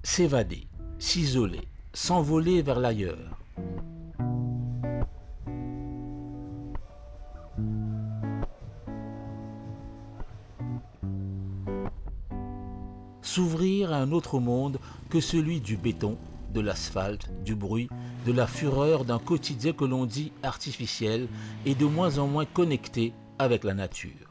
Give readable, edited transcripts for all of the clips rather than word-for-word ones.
S'évader, s'isoler, s'envoler vers l'ailleurs. S'ouvrir à un autre monde que celui du béton, de l'asphalte, du bruit, de la fureur d'un quotidien que l'on dit artificiel et de moins en moins connecté avec la nature.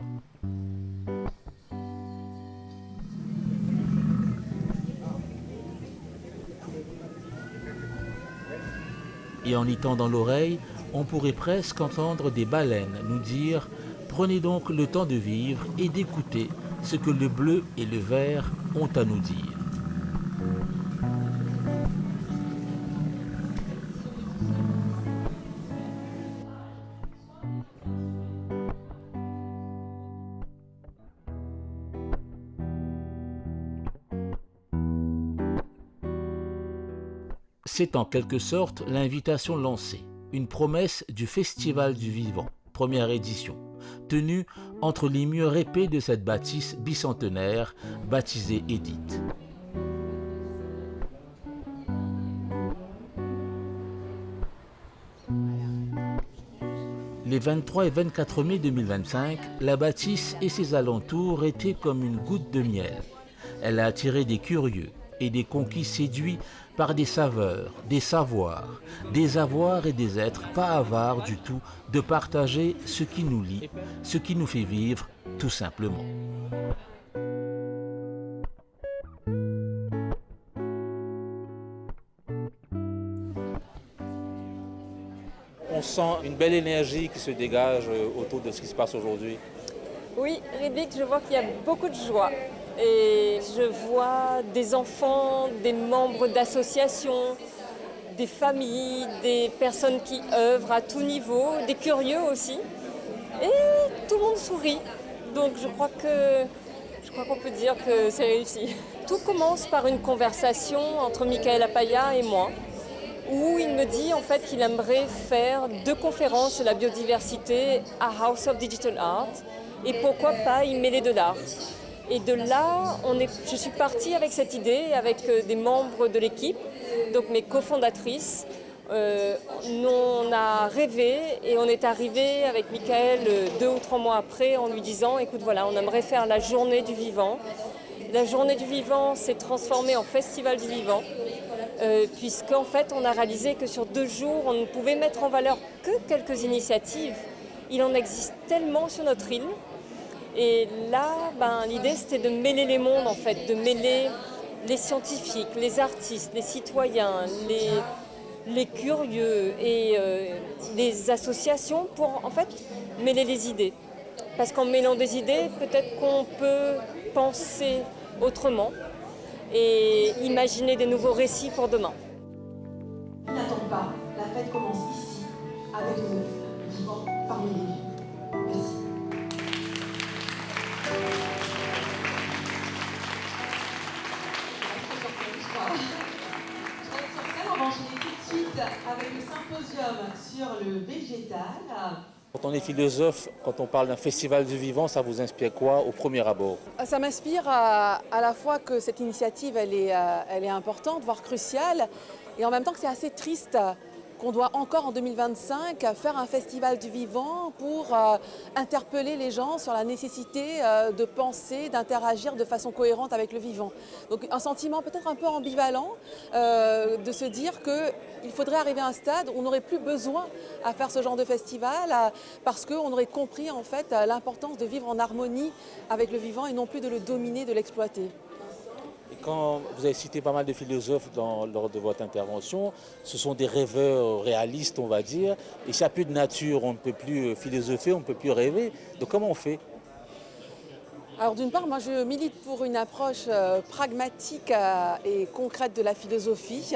Et en y tendant l'oreille, on pourrait presque entendre des baleines nous dire « Prenez donc le temps de vivre et d'écouter ce que le bleu et le vert ont à nous dire. » C'est en quelque sorte l'invitation lancée, une promesse du Festival du Vivant, première édition, tenue entre les murs épais de cette bâtisse bicentenaire baptisée Édith. Les 23 et 24 mai 2025, la bâtisse et ses alentours étaient comme une goutte de miel. Elle a attiré des curieux et des conquis séduits par des saveurs, des savoirs, des avoirs et des êtres pas avares du tout de partager ce qui nous lie, ce qui nous fait vivre tout simplement. On sent une belle énergie qui se dégage autour de ce qui se passe aujourd'hui. Oui, Ridvik, je vois qu'il y a beaucoup de joie. Et je vois des enfants, des membres d'associations, des familles, des personnes qui œuvrent à tout niveau, des curieux aussi. Et tout le monde sourit. Donc je crois qu'on peut dire que c'est réussi. Tout commence par une conversation entre Michael Apaya et moi, où il me dit en fait qu'il aimerait faire 2 conférences sur la biodiversité à House of Digital Art et pourquoi pas y mêler de l'art. Et de là, je suis partie avec cette idée, avec des membres de l'équipe, donc mes cofondatrices. Nous, on a rêvé et on est arrivé avec Michael 2 ou 3 mois après en lui disant « Écoute, voilà, on aimerait faire la journée du vivant ». La journée du vivant s'est transformée en festival du vivant, puisqu'en fait, on a réalisé que sur 2 jours, on ne pouvait mettre en valeur que quelques initiatives. Il en existe tellement sur notre île. Et là, l'idée, c'était de mêler les mondes, en fait, de mêler les scientifiques, les artistes, les citoyens, les curieux et les associations pour, en fait, mêler les idées. Parce qu'en mêlant des idées, peut-être qu'on peut penser autrement et imaginer des nouveaux récits pour demain. N'attends pas, la fête commence ici, avec nous, vivant parmi les vivants. Merci. On va enchaîner tout de suite avec le symposium sur le végétal. Quand on est philosophe, quand on parle d'un festival du vivant, ça vous inspire quoi au premier abord? Ça m'inspire à la fois que cette initiative elle est importante, voire cruciale, et en même temps que c'est assez triste qu'on doit encore en 2025 faire un festival du vivant pour interpeller les gens sur la nécessité de penser, d'interagir de façon cohérente avec le vivant. Donc un sentiment peut-être un peu ambivalent de se dire qu'il faudrait arriver à un stade où on n'aurait plus besoin à faire ce genre de festival parce qu'on aurait compris en fait l'importance de vivre en harmonie avec le vivant et non plus de le dominer, de l'exploiter. Et quand vous avez cité pas mal de philosophes lors de votre intervention, ce sont des rêveurs réalistes, on va dire. Et s'il n'y a plus de nature, on ne peut plus philosopher, on ne peut plus rêver. Donc comment on fait? Alors d'une part, moi je milite pour une approche pragmatique et concrète de la philosophie,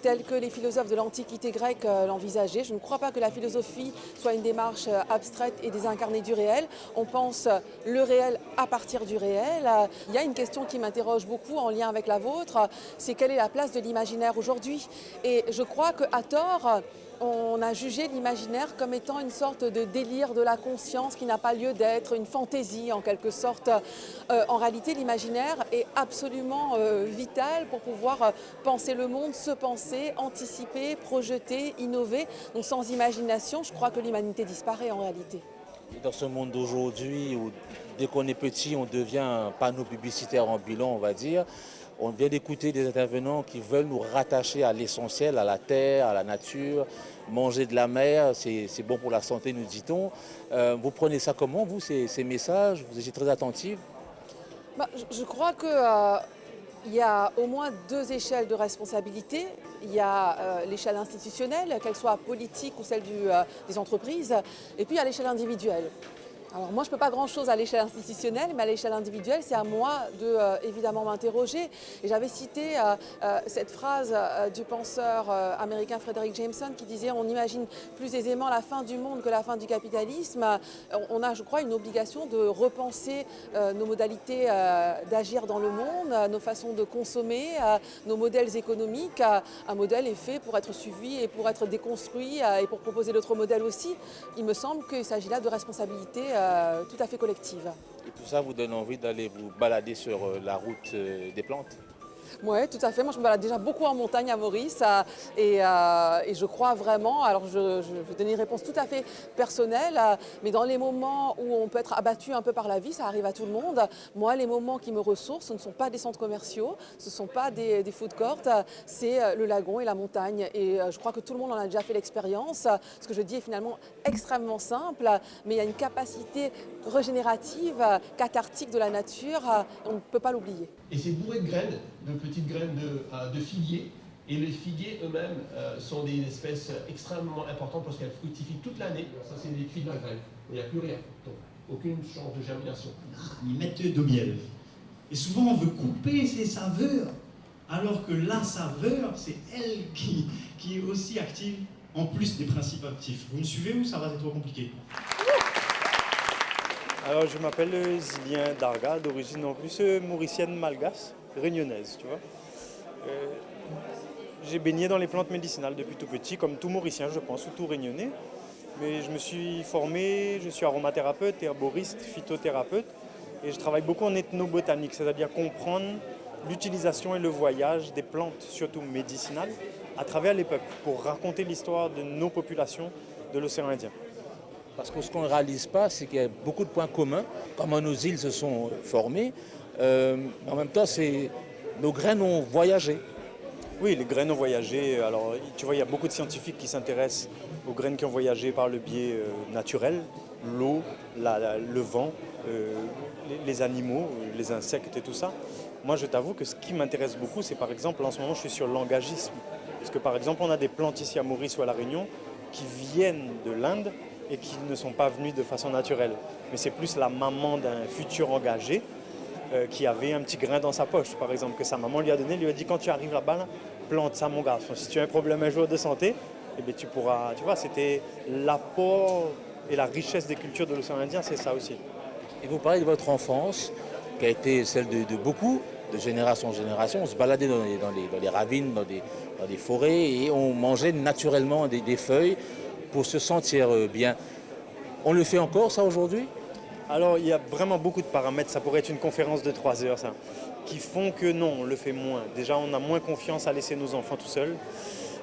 telle que les philosophes de l'Antiquité grecque l'envisageaient. Je ne crois pas que la philosophie soit une démarche abstraite et désincarnée du réel. On pense le réel à partir du réel. Il y a une question qui m'interroge beaucoup en lien avec la vôtre, c'est quelle est la place de l'imaginaire aujourd'hui? Et je crois qu'à tort, On a jugé l'imaginaire comme étant une sorte de délire de la conscience qui n'a pas lieu d'être, une fantaisie en quelque sorte. En réalité, l'imaginaire est absolument vital pour pouvoir penser le monde, se penser, anticiper, projeter, innover. Donc sans imagination, je crois que l'humanité disparaît en réalité. Dans ce monde d'aujourd'hui où dès qu'on est petit, on devient un panneau publicitaire ambulant, on va dire. On vient d'écouter des intervenants qui veulent nous rattacher à l'essentiel, à la terre, à la nature. Manger de la mer, c'est bon pour la santé, nous dit-on. Vous prenez ça comment, vous, ces messages? Vous êtes très attentive? Je crois qu'il y a au moins deux échelles de responsabilité. Il y a l'échelle institutionnelle, qu'elle soit politique ou celle des entreprises, et puis il y a l'échelle individuelle. Alors moi, je ne peux pas grand-chose à l'échelle institutionnelle, mais à l'échelle individuelle, c'est à moi de évidemment m'interroger. Et j'avais cité cette phrase du penseur américain Frederick Jameson qui disait « On imagine plus aisément la fin du monde que la fin du capitalisme ». On a, je crois, une obligation de repenser nos modalités d'agir dans le monde, nos façons de consommer, nos modèles économiques. Un modèle est fait pour être suivi et pour être déconstruit et pour proposer d'autres modèles aussi. Il me semble qu'il s'agit là de responsabilités tout à fait collective. Et tout ça vous donne envie d'aller vous balader sur la route des plantes? Oui, tout à fait. Moi, je me balade déjà beaucoup en montagne à Maurice et je crois vraiment, alors je vais donner une réponse tout à fait personnelle, mais dans les moments où on peut être abattu un peu par la vie, ça arrive à tout le monde. Moi, les moments qui me ressourcent, ce ne sont pas des centres commerciaux, ce ne sont pas des food courts, c'est le lagon et la montagne. Et je crois que tout le monde en a déjà fait l'expérience. Ce que je dis est finalement extrêmement simple, mais il y a une capacité régénérative, cathartique de la nature, on ne peut pas l'oublier. Et c'est bourré de graines, de petites graines de figuiers. Et les figuiers eux-mêmes sont des espèces extrêmement importantes parce qu'elles fructifient toute l'année. Ça, c'est les cris de la graine. Il n'y a plus rien. Donc, aucune chance de germination. Ils mettent de miel. Et souvent, on veut couper ces saveurs, alors que la saveur, c'est elle qui est aussi active, en plus des principes actifs. Vous me suivez ou ça va être trop compliqué? Alors, je m'appelle Zilien Darga, d'origine en plus mauricienne malgache, réunionnaise, tu vois. J'ai baigné dans les plantes médicinales depuis tout petit, comme tout Mauricien, je pense, ou tout Réunionnais. Mais je me suis formé, je suis aromathérapeute, herboriste, phytothérapeute, et je travaille beaucoup en ethnobotanique, c'est-à-dire comprendre l'utilisation et le voyage des plantes, surtout médicinales, à travers les peuples, pour raconter l'histoire de nos populations de l'océan Indien. Parce que ce qu'on ne réalise pas, c'est qu'il y a beaucoup de points communs. Comment nos îles se sont formées, en même temps, nos graines ont voyagé. Oui, les graines ont voyagé. Alors, tu vois, il y a beaucoup de scientifiques qui s'intéressent aux graines qui ont voyagé par le biais naturel, l'eau, le vent, les animaux, les insectes et tout ça. Moi, je t'avoue que ce qui m'intéresse beaucoup, c'est par exemple, en ce moment, je suis sur le langagisme. Parce que par exemple, on a des plantes ici à Maurice ou à La Réunion qui viennent de l'Inde et qui ne sont pas venus de façon naturelle. Mais c'est plus la maman d'un futur engagé qui avait un petit grain dans sa poche, par exemple, que sa maman lui a donné, lui a dit quand tu arrives là-bas, là, plante ça mon garçon. Si tu as un problème un jour de santé, eh bien, tu pourras, tu vois, c'était l'apport et la richesse des cultures de l'océan Indien, c'est ça aussi. Et vous parlez de votre enfance, qui a été celle de beaucoup, de génération en génération. On se baladait dans les ravines, dans des forêts, et on mangeait naturellement des feuilles pour se sentir bien. On le fait encore, ça, aujourd'hui? Alors, il y a vraiment beaucoup de paramètres, ça pourrait être une conférence de 3 heures, ça, qui font que non, on le fait moins. Déjà, on a moins confiance à laisser nos enfants tout seuls.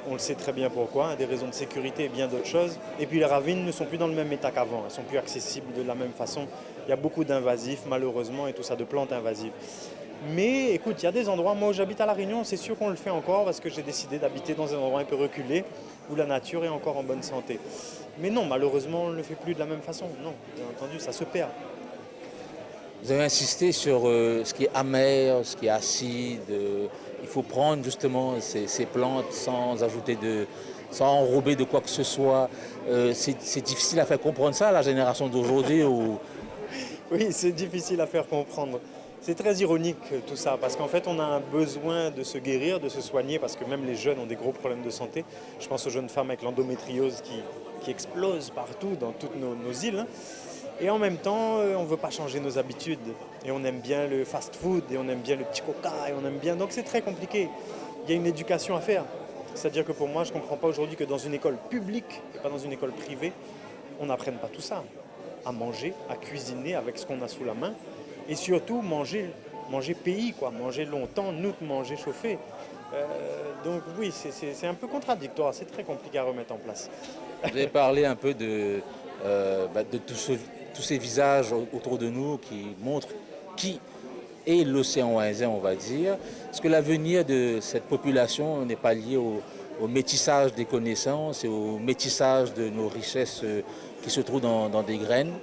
On le sait très bien pourquoi, des raisons de sécurité et bien d'autres choses. Et puis les ravines ne sont plus dans le même état qu'avant, elles ne sont plus accessibles de la même façon. Il y a beaucoup d'invasifs, malheureusement, et tout ça, de plantes invasives. Mais écoute, il y a des endroits, moi où j'habite à La Réunion, c'est sûr qu'on le fait encore parce que j'ai décidé d'habiter dans un endroit un peu reculé où la nature est encore en bonne santé. Mais non, malheureusement, on ne le fait plus de la même façon. Non, bien entendu, ça se perd. Vous avez insisté sur ce qui est amer, ce qui est acide. Il faut prendre justement ces plantes sans enrober de quoi que ce soit. C'est difficile à faire comprendre ça à la génération d'aujourd'hui ou... Oui, c'est difficile à faire comprendre. C'est très ironique tout ça, parce qu'en fait on a un besoin de se guérir, de se soigner, parce que même les jeunes ont des gros problèmes de santé. Je pense aux jeunes femmes avec l'endométriose qui explose partout dans toutes nos îles. Et en même temps, on ne veut pas changer nos habitudes. Et on aime bien le fast-food, et on aime bien le petit coca, et on aime bien... Donc c'est très compliqué. Il y a une éducation à faire. C'est-à-dire que pour moi, je ne comprends pas aujourd'hui que dans une école publique et pas dans une école privée, on n'apprenne pas tout ça. À manger, à cuisiner avec ce qu'on a sous la main et surtout manger pays, quoi, manger longtemps, nous manger chauffé. Donc oui, c'est un peu contradictoire, c'est très compliqué à remettre en place. Vous avez parlé un peu de tous ces visages autour de nous qui montrent qui est l'océan Indien, on va dire. Est-ce que l'avenir de cette population n'est pas lié au métissage des connaissances et au métissage de nos richesses qui se trouvent dans des graines?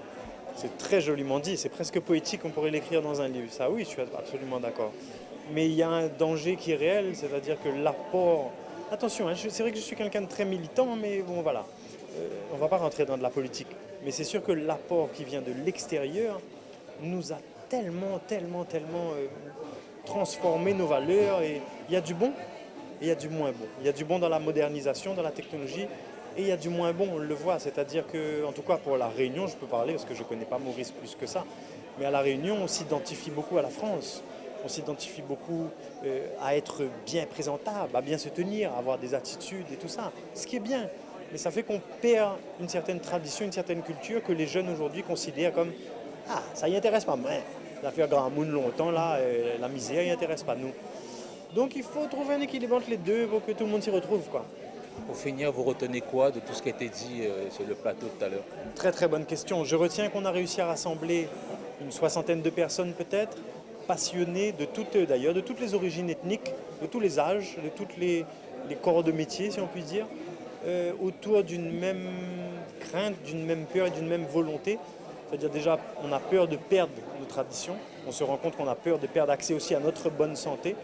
C'est très joliment dit, c'est presque poétique, on pourrait l'écrire dans un livre. Ça oui, je suis absolument d'accord. Mais il y a un danger qui est réel, c'est-à-dire que l'apport... Attention, hein, c'est vrai que je suis quelqu'un de très militant, mais bon voilà. On ne va pas rentrer dans de la politique. Mais c'est sûr que l'apport qui vient de l'extérieur nous a tellement transformé nos valeurs. Et il y a du bon et il y a du moins bon. Il y a du bon dans la modernisation, dans la technologie, et il y a du moins bon, on le voit. C'est-à-dire que, en tout cas pour La Réunion, je peux parler parce que je ne connais pas Maurice plus que ça, mais à La Réunion, on s'identifie beaucoup à la France. On s'identifie beaucoup à être bien présentable, à bien se tenir, à avoir des attitudes et tout ça. Ce qui est bien. Mais ça fait qu'on perd une certaine tradition, une certaine culture que les jeunes aujourd'hui considèrent comme « Ah, ça y intéresse pas, mais ça fait grand monde longtemps, là, la misère y intéresse pas nous ». Donc il faut trouver un équilibre entre les deux pour que tout le monde s'y retrouve, quoi. Pour finir, vous retenez quoi de tout ce qui a été dit sur le plateau tout à l'heure? Très très bonne question. Je retiens qu'on a réussi à rassembler une 60aine de personnes peut-être, passionnées de toutes les origines ethniques, de tous les âges, de toutes les corps de métier, si on peut dire, autour d'une même crainte, d'une même peur et d'une même volonté. C'est-à-dire déjà, on a peur de perdre nos traditions, on se rend compte qu'on a peur de perdre accès aussi à notre bonne santé,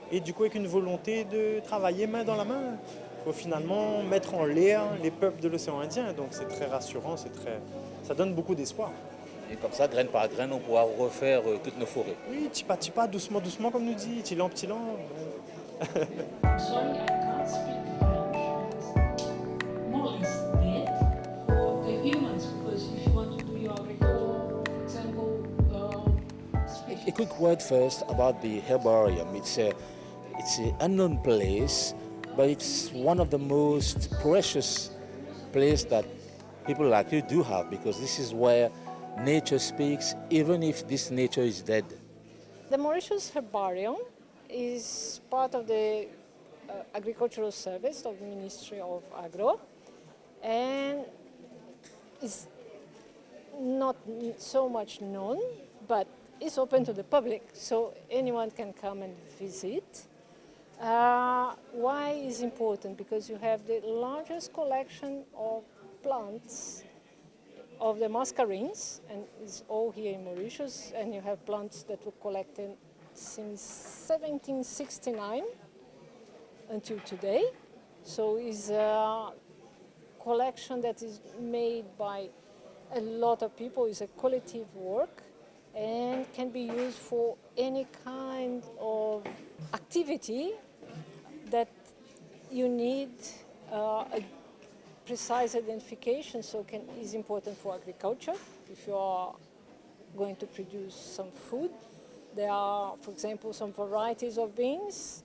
et du coup avec une volonté de travailler main dans la main pour finalement mettre en l'air les peuples de l'océan Indien. Donc c'est très rassurant, ça donne beaucoup d'espoir. Et comme ça, graine par graine, on pourra refaire toutes nos forêts. Oui, petit pas, doucement, doucement, comme nous dit, petit lent. Sorry, I can't speak French. More or less dead for the humans, because if you want to do your record, for example, A quick word first about the herbarium. It's an unknown place, but it's one of the most precious places that people like you do have, because this is where nature speaks, even if this nature is dead. The Mauritius Herbarium is part of the Agricultural Service of the Ministry of Agro, and is not so much known, but it's open to the public, so anyone can come and visit. Why is important? Because you have the largest collection of plants of the mascarines, and it's all here in Mauritius, and you have plants that were collected since 1769 until today. So it's a collection that is made by a lot of people. It's a collective work and can be used for any kind of activity that you need a precise identification, so is important for agriculture. If you are going to produce some food, there are, for example, some varieties of beans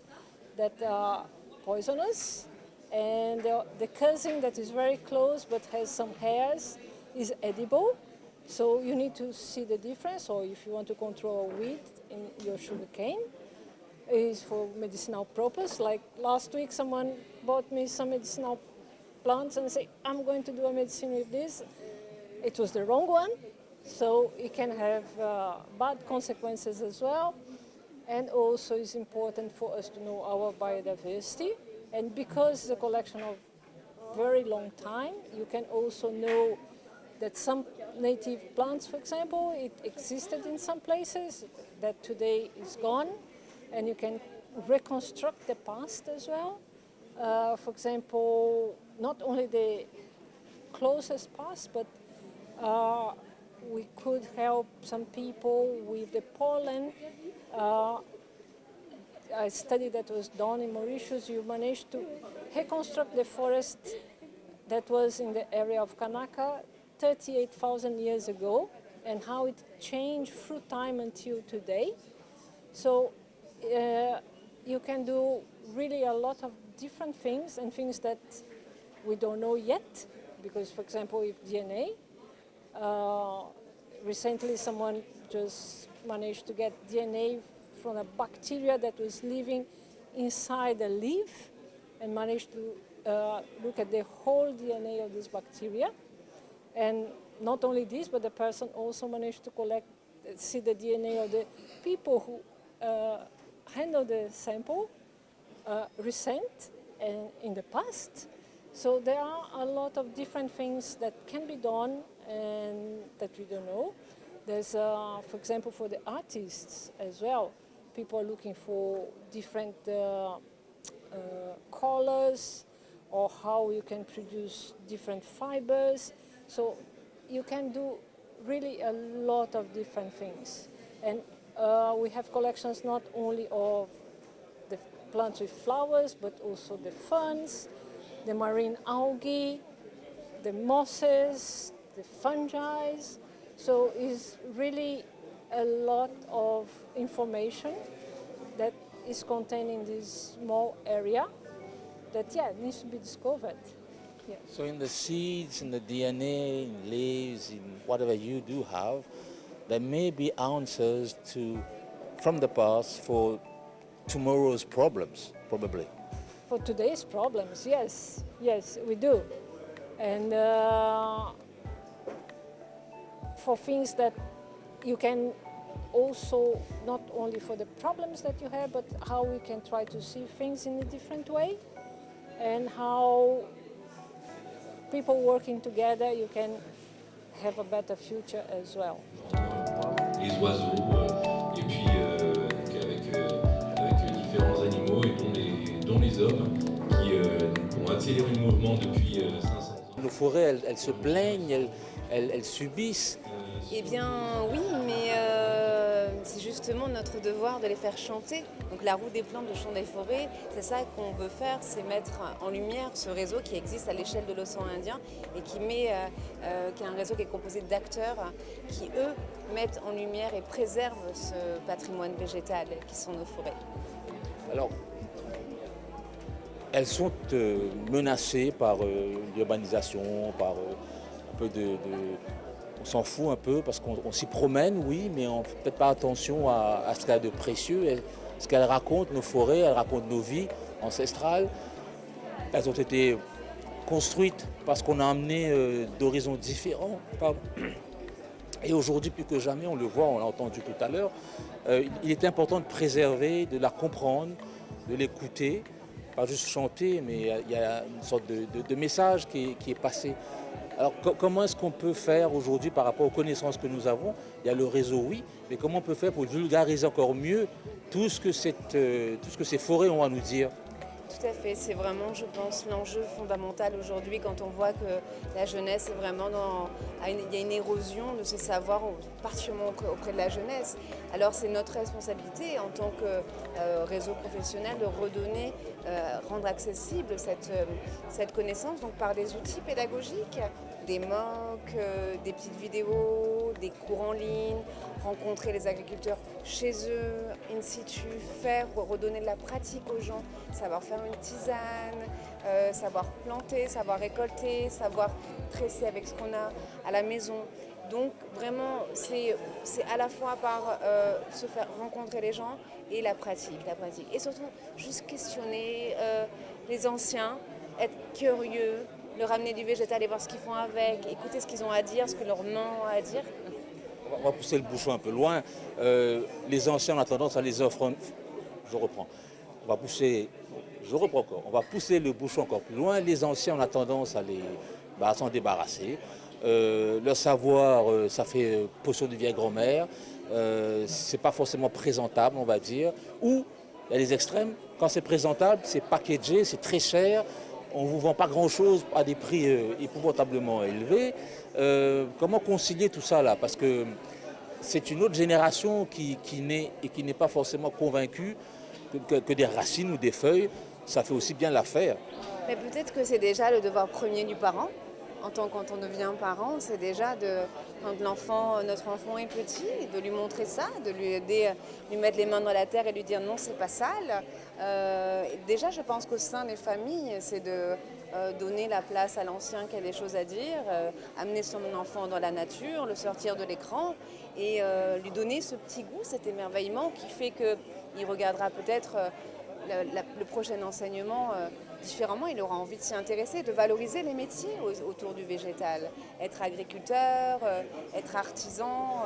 that are poisonous, and the cousin that is very close but has some hairs is edible. So you need to see the difference, or if you want to control weed in your sugarcane, is for medicinal purpose. Like last week, someone bought me some medicinal plants and say, I'm going to do a medicine with this. It was the wrong one, so it can have bad consequences as well. And also it's important for us to know our biodiversity. And because it's a collection of very long time, you can also know that some native plants, for example, it existed in some places that today is gone, and you can reconstruct the past as well. For example, not only the closest past, but we could help some people with the pollen. A study that was done in Mauritius, you managed to reconstruct the forest that was in the area of Kanaka 38,000 years ago, and how it changed through time until today. So you can do really a lot of different things and things that we don't know yet. Because, for example, with DNA, recently someone just managed to get DNA from a bacteria that was living inside a leaf and managed to look at the whole DNA of this bacteria. And not only this, but the person also managed to see the DNA of the people who handled the sample recent and in the past. So there are a lot of different things that can be done and that we don't know. There's, for example, for the artists as well, people are looking for different colors or how you can produce different fibers. So you can do really a lot of different things. And we have collections not only of the plants with flowers, but also the ferns, the marine algae, the mosses, the fungi. So it's really a lot of information that is contained in this small area that, needs to be discovered. Yeah. So in the seeds, in the DNA, in leaves, in whatever you do have, there may be answers from the past for tomorrow's problems, probably. For today's problems, yes, we do. And for things that you can also, not only for the problems that you have, but how we can try to see things in a different way, and how people working together, you can have a better future as well. Les oiseaux, et puis avec différents animaux, et dont les hommes, qui ont accéléré le mouvement depuis 500 ans. Nos forêts, elles se plaignent, elles subissent. Eh bien oui, mais c'est justement notre devoir de les faire chanter. Donc la roue des plantes de Chant des forêts, c'est ça qu'on veut faire, c'est mettre en lumière ce réseau qui existe à l'échelle de l'océan Indien et qui est un réseau qui est composé d'acteurs qui, eux, mettent en lumière et préservent ce patrimoine végétal qui sont nos forêts. Alors, elles sont menacées par l'urbanisation, par un peu on s'en fout un peu parce qu'on s'y promène, oui, mais on ne fait peut-être pas attention à ce qu'elle a de précieux, ce qu'elles racontent, nos forêts, elles racontent nos vies ancestrales. Elles ont été construites parce qu'on a amené d'horizons différents. Et aujourd'hui, plus que jamais, on le voit, on l'a entendu tout à l'heure, il est important de préserver, de la comprendre, de l'écouter, pas juste chanter, mais il y a une sorte de message qui est passé. Alors comment est-ce qu'on peut faire aujourd'hui par rapport aux connaissances que nous avons? Il y a le réseau, oui, mais comment on peut faire pour vulgariser encore mieux tout ce que ces forêts ont à nous dire? Tout à fait, c'est vraiment, je pense, l'enjeu fondamental aujourd'hui quand on voit que la jeunesse est vraiment il y a une érosion de ce savoir, particulièrement auprès de la jeunesse. Alors c'est notre responsabilité en tant que réseau professionnel de redonner, rendre accessible cette connaissance donc par des outils pédagogiques, des MOOC, des petites vidéos, des cours en ligne, rencontrer les agriculteurs chez eux, in situ, redonner de la pratique aux gens, savoir faire une tisane, savoir planter, savoir récolter, savoir tresser avec ce qu'on a à la maison. Donc vraiment, c'est à la fois par se faire rencontrer les gens et la pratique. Et surtout, juste questionner les anciens, être curieux, leur amener du végétal et voir ce qu'ils font avec, écouter ce qu'ils ont à dire, ce que leurs mains ont à dire. On va pousser le bouchon un peu loin. Les anciens, on a tendance à les offrir. Je reprends. On va pousser le bouchon encore plus loin. Les anciens, on a tendance à s'en débarrasser. Leur savoir, ça fait potion de vieille grand-mère. C'est pas forcément présentable, on va dire. Ou il y a les extrêmes. Quand c'est présentable, c'est packagé, c'est très cher. On ne vous vend pas grand-chose à des prix épouvantablement élevés. Comment concilier tout ça là? Parce que c'est une autre génération qui naît et qui n'est pas forcément convaincue que des racines ou des feuilles, ça fait aussi bien l'affaire. Mais peut-être que c'est déjà le devoir premier du parent. Quand on devient parent, c'est déjà quand notre enfant est petit, de lui montrer ça, de lui aider, lui mettre les mains dans la terre et lui dire non, c'est pas sale. Déjà, je pense qu'au sein des familles, c'est de donner la place à l'ancien qui a des choses à dire, amener son enfant dans la nature, le sortir de l'écran et lui donner ce petit goût, cet émerveillement qui fait qu'il regardera peut-être le prochain enseignement différemment, il aura envie de s'y intéresser, de valoriser les métiers autour du végétal. Être agriculteur, être artisan,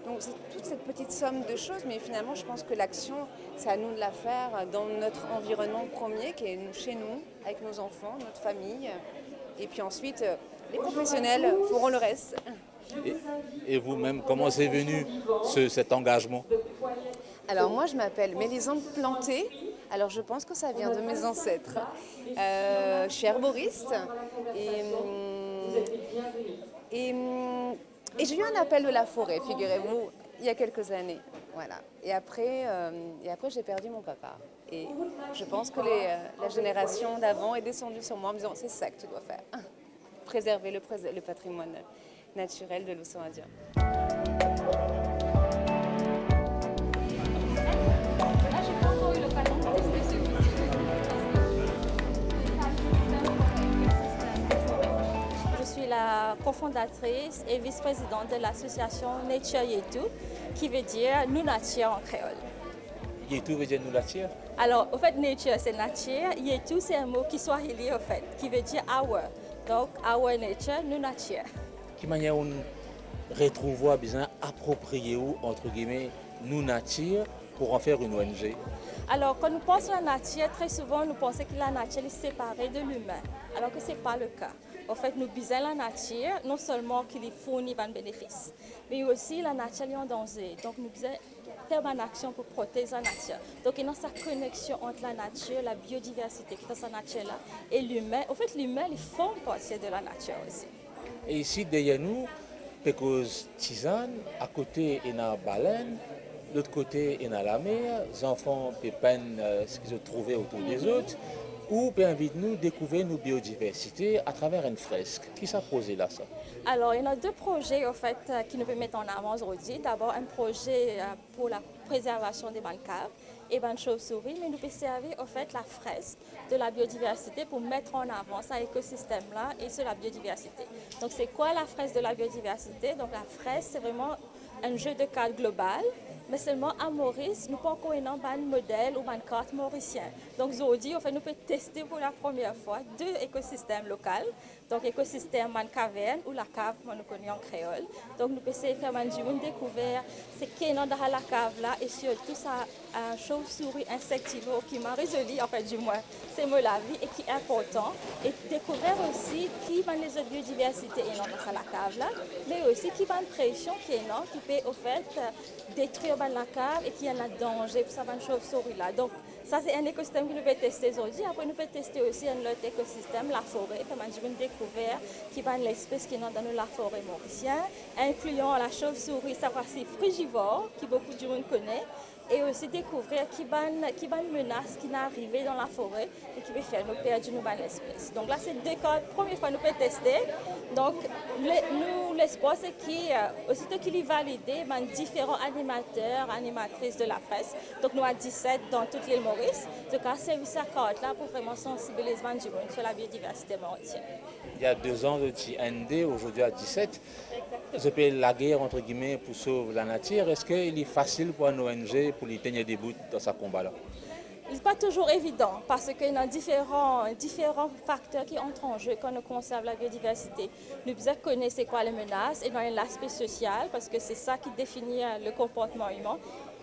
donc c'est toute cette petite somme de choses, mais finalement je pense que l'action, c'est à nous de la faire dans notre environnement premier, qui est chez nous, avec nos enfants, notre famille. Et puis ensuite, les professionnels feront le reste. Et vous-même, comment c'est venu cet engagement? Alors moi, je m'appelle Mélisande Planté. Alors je pense que ça vient de mes ancêtres. Je suis herboriste et j'ai eu un appel de la forêt, figurez-vous, il y a quelques années. Voilà. Et après j'ai perdu mon papa. Et je pense que la génération d'avant est descendue sur moi en me disant c'est ça que tu dois faire. Préserver le patrimoine naturel de l'océan Indien. Je suis la cofondatrice et vice-présidente de l'association Nature Yetu, qui veut dire Nous Nature en créole. Yetu veut dire Nous Nature? Alors, au fait, nature, c'est nature. Yetu, c'est un mot qui swahili, au fait, qui veut dire our. Donc, our nature, Nous Nature. Quelle manière on retrouve bien approprié ou entre guillemets Nous Nature pour en faire une ONG? Alors, quand nous pensons à la nature, très souvent, nous pensons que la nature est séparée de l'humain, alors que ce n'est pas le cas. En fait, nous visons la nature, non seulement qu'il fournit un bénéfice, mais aussi la nature est en danger. Donc, nous visons faire une action pour protéger la nature. Donc, il y a cette connexion entre la nature, la biodiversité qui est dans cette nature-là, et l'humain. En fait, l'humain, il forme partie de la nature aussi. Et ici, derrière nous, Pécose tisane, à côté, il y a une baleine. De l'autre côté, il y a la mer, les enfants peinent ce qu'ils ont trouvé autour des autres, ou invite nous découvrir nos biodiversités à travers une fresque. Qui s'est posé là, ça? Alors, il y a deux projets en fait, qui nous permettent mettre en avant aujourd'hui. D'abord, un projet pour la préservation des mancaves et des chauves-souris, mais nous peut servir en fait la fresque de la biodiversité pour mettre en avant cet écosystème-là et sur la biodiversité. Donc, c'est quoi la fresque de la biodiversité? Donc, la fresque, c'est vraiment un jeu de cartes global. Mais seulement à Maurice, nous pas encore un modèle ou une carte mauricienne. Donc aujourd'hui, en fait, nous pouvons tester pour la première fois deux écosystèmes locaux. Donc l'écosystème de caverne ou la cave, comme nous connaissons en créole. Donc nous pouvons essayer de faire une découverte, c'est qu'il y a dans la cave là et surtout ça chauve-souris insectivore qui m'a résolu, en fait du moins, ces mots la vie et qui est important. Et découvrir aussi qui va les autres biodiversités et non dans la cave là, mais aussi qui va une pression qui est énorme, qui peut au fait détruire la cave et qu'il y a un danger pour ça chauve-souris là. Donc ça c'est un écosystème que nous pouvons tester aujourd'hui. Après nous pouvons tester aussi un autre écosystème, la forêt, comme une découverte qui va l'espèce qui est dans la forêt mauricienne, incluant la chauve-souris, savoir-ci frugivore, qui beaucoup de monde connaît, et aussi découvrir qui va une menace qui est arrivée dans la forêt et qui peut faire nous perdre une espèce. Donc là, c'est deux cas, première fois nous pouvons tester. Donc, l'espoir, c'est qu'aussitôt qu'il est validé, différents animateurs, animatrices de la presse, donc nous avons 17 dans toute l'île Maurice, donc à servir sa carte là pour vraiment sensibiliser les gens sur la biodiversité mauricienne. Il y a 2 ans, de ND, aujourd'hui à 17. Ça peut la guerre, entre guillemets, pour sauver la nature. Est-ce qu'il est facile pour une ONG pour lui tenir debout dans ce combat-là? Ce n'est pas toujours évident parce qu'il y a différents facteurs qui entrent en jeu quand on conserve la biodiversité. Nous devons connaître c'est quoi les menaces et dans l'aspect social parce que c'est ça qui définit le comportement humain.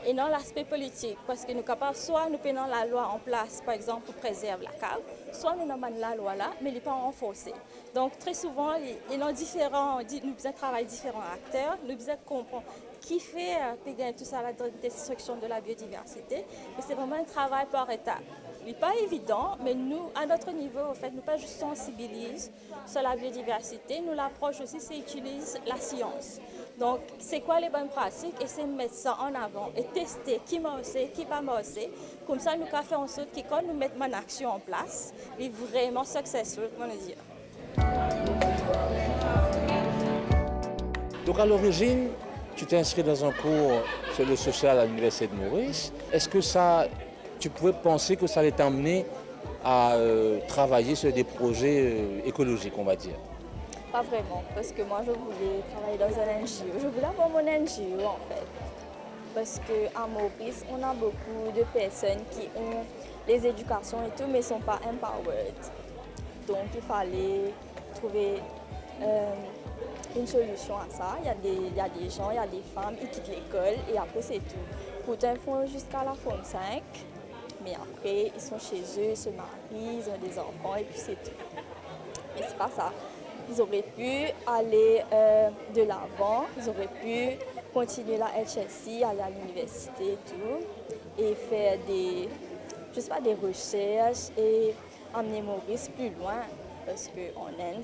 Et dans l'aspect politique, parce que nous sommes capables, soit nous prenons la loi en place, par exemple, pour préserver la cave, soit nous avons la loi là, mais elle n'est pas renforcée. Donc très souvent, nous devons travailler différents acteurs, nous devons comprendre qui fait tout ça, la destruction de la biodiversité. Mais c'est vraiment un travail par étapes. Il n'est pas évident, mais nous, à notre niveau, en fait, nous pas juste sensibilisons sur la biodiversité, nous l'approche aussi, c'est utiliser la science. Donc, c'est quoi les bonnes pratiques et c'est mettre ça en avant et tester qui m'a osé, qui pas m'a osé. Comme ça, nous avons fait en sorte que quand nous mettons une action en place, elle est vraiment successful, on va dire. Donc, à l'origine, tu t'es inscrit dans un cours sur le social à l'Université de Maurice. Est-ce que ça, tu pouvais penser que ça allait t'amener à travailler sur des projets écologiques, on va dire? Pas vraiment, parce que moi je voulais travailler dans un NGO. Je voulais avoir mon NGO en fait. Parce qu'à Maurice, on a beaucoup de personnes qui ont les éducations et tout, mais ne sont pas empowered. Donc il fallait trouver une solution à ça. Il y a des gens, il y a des femmes, ils quittent l'école et après c'est tout. Pourtant ils font jusqu'à la forme 5, mais après ils sont chez eux, ils se marient, ils ont des enfants et puis c'est tout. Mais c'est pas ça. Ils auraient pu aller de l'avant, ils auraient pu continuer la HSC, aller à l'université et tout, et faire des recherches et amener Maurice plus loin. Parce qu'en Inde,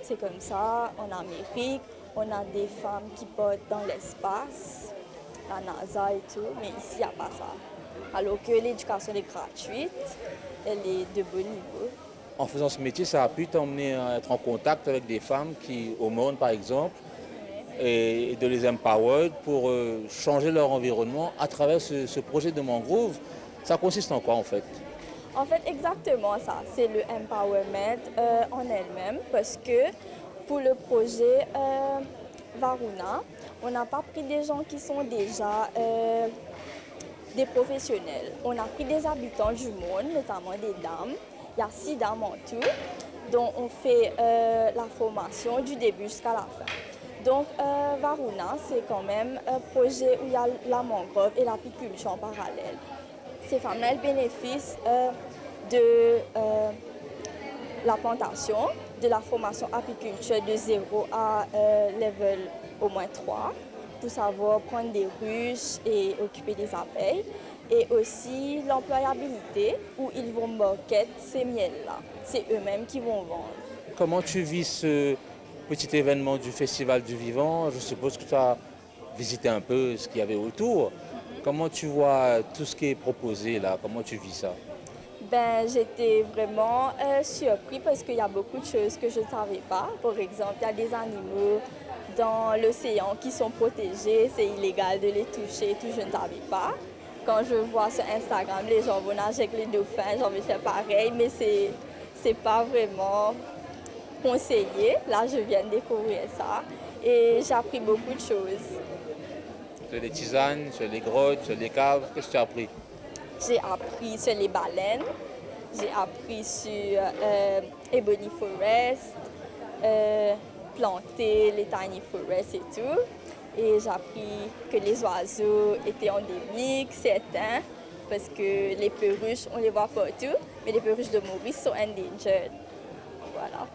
c'est comme ça, en Amérique, on a des femmes qui partent dans l'espace, la NASA et tout, mais ici, il n'y a pas ça. Alors que l'éducation est gratuite, elle est de bon niveau. En faisant ce métier, ça a pu t'emmener à être en contact avec des femmes qui, au monde par exemple, et de les empower pour changer leur environnement à travers ce projet de mangrove. Ça consiste en quoi en fait? En fait, exactement ça. C'est le empowerment en elle-même parce que pour le projet Varuna, on n'a pas pris des gens qui sont déjà des professionnels. On a pris des habitants du monde, notamment des dames. Il y a 6 dames en tout, dont on fait la formation du début jusqu'à la fin. Donc Varuna, c'est quand même un projet où il y a la mangrove et l'apiculture en parallèle. Ces femmes-là, elles bénéficient de la plantation, de la formation apiculture de 0 à level au moins 3, pour savoir prendre des ruches et occuper des abeilles. Et aussi l'employabilité, où ils vont market ces miels-là. C'est eux-mêmes qui vont vendre. Comment tu vis ce petit événement du Festival du Vivant? Je suppose que tu as visité un peu ce qu'il y avait autour. Comment tu vois tout ce qui est proposé là? Comment tu vis ça? J'étais vraiment surpris parce qu'il y a beaucoup de choses que je ne savais pas. Par exemple, il y a des animaux dans l'océan qui sont protégés. C'est illégal de les toucher, tout, je ne savais pas. Quand je vois sur Instagram, les gens vont nager avec les dauphins, j'ai envie de faire pareil, mais c'est pas vraiment conseillé. Là, je viens de découvrir ça et j'ai appris beaucoup de choses. Sur les tisanes, sur les grottes, sur les caves, qu'est-ce que tu as appris? J'ai appris sur les baleines, j'ai appris sur Ebony Forest, planter les tiny forests et tout. Et j'ai appris que les oiseaux étaient endémiques, certains, parce que les perruches, on les voit partout, mais les perruches de Maurice sont endangered. Voilà.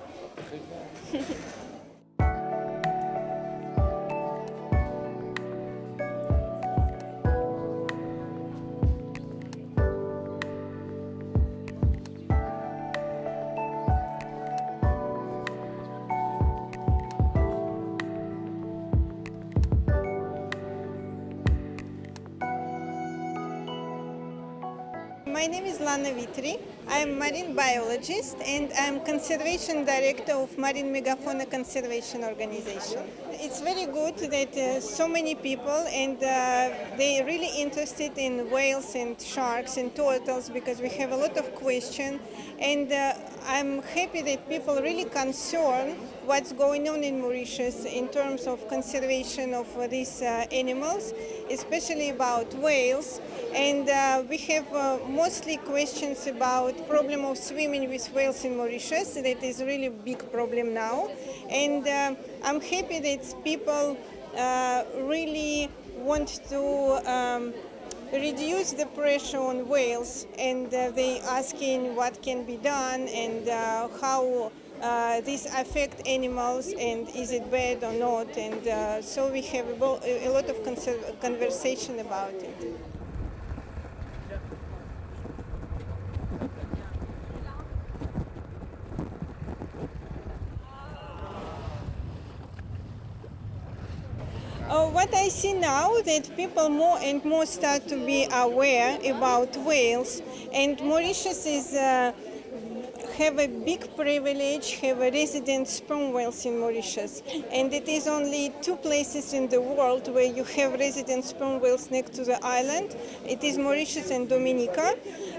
My name is Lana Vitri. I'm a marine biologist and I'm conservation director of Marine Megafauna Conservation Organization. It's very good that so many people and they're really interested in whales and sharks and turtles because we have a lot of questions and I'm happy that people are really concerned what's going on in Mauritius in terms of conservation of these animals, especially about whales. And we have mostly questions about problem of swimming with whales in Mauritius. That is really a big problem now. And I'm happy that people really want to reduce the pressure on whales, and they asking what can be done and how this affect animals and is it bad or not. And so we have a lot of conversation about it. What I see now that people more and more start to be aware about whales, and Mauritius is have a big privilege, have a resident sperm whales in Mauritius. And it is only 2 places in the world where you have resident sperm whales next to the island. It is Mauritius and Dominica.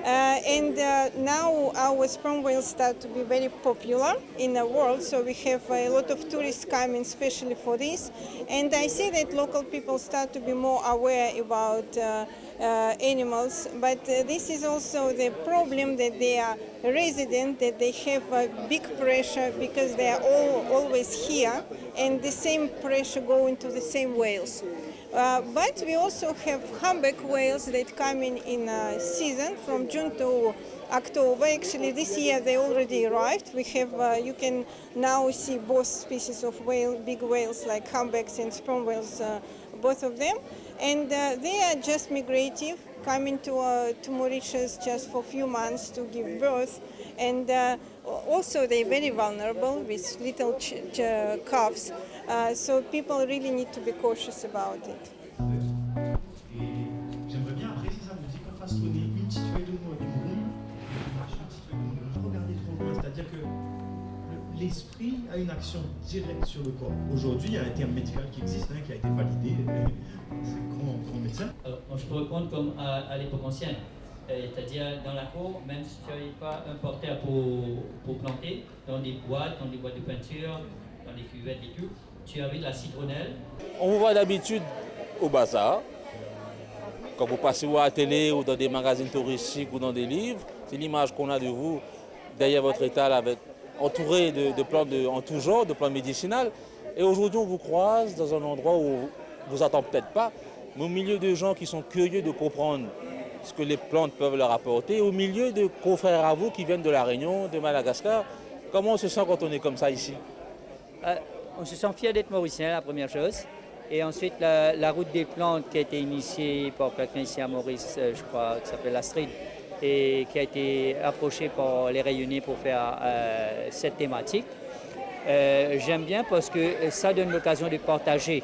Now our sperm whales start to be very popular in the world, so we have a lot of tourists coming especially for this. And I see that local people start to be more aware about animals, but this is also the problem that they are resident, that they have a big pressure because they are always here, and the same pressure go into the same whales. But we also have humpback whales that come in season from June to October. Actually, this year they already arrived. We have you can now see both species of whale, big whales like humpbacks and sperm whales, both of them. And they are just migrative, coming to Mauritius just for a few months to give birth. And also they're very vulnerable with little calves. So people really need to be cautious about it. J'aimerais bien, après, si ça vous dit, qu'on fasse tourner une petite feuille de mots du monde, regardez trop loin, c'est-à-dire que l'esprit a une action directe sur le corps. Aujourd'hui, il y a un terme médical qui existe, qui a été validé, c'est grand médecin. Alors, moi, je peux répondre comme à l'époque ancienne, c'est-à-dire dans la cour, même si tu n'avais pas un porteur pour planter, dans des boîtes de peinture, dans des cuvettes et tout, tu avais de la citronnelle. On vous voit d'habitude au bazar, quand vous passez à la télé ou dans des magazines touristiques ou dans des livres, c'est l'image qu'on a de vous derrière votre étal entouré de plantes en tout genre, de plantes médicinales. Et aujourd'hui, on vous croise dans un endroit où on ne vous attend peut-être pas, mais au milieu de gens qui sont curieux de comprendre ce que les plantes peuvent leur apporter, au milieu de confrères à vous qui viennent de La Réunion, de Madagascar. Comment on se sent quand on est comme ça ici? On se sent fier d'être mauricien, la première chose. Et ensuite, la route des plantes qui a été initiée par quelqu'un ici à Maurice, je crois, qui s'appelle Astrid, et qui a été approché par les Réunionnais pour faire cette thématique. J'aime bien parce que ça donne l'occasion de partager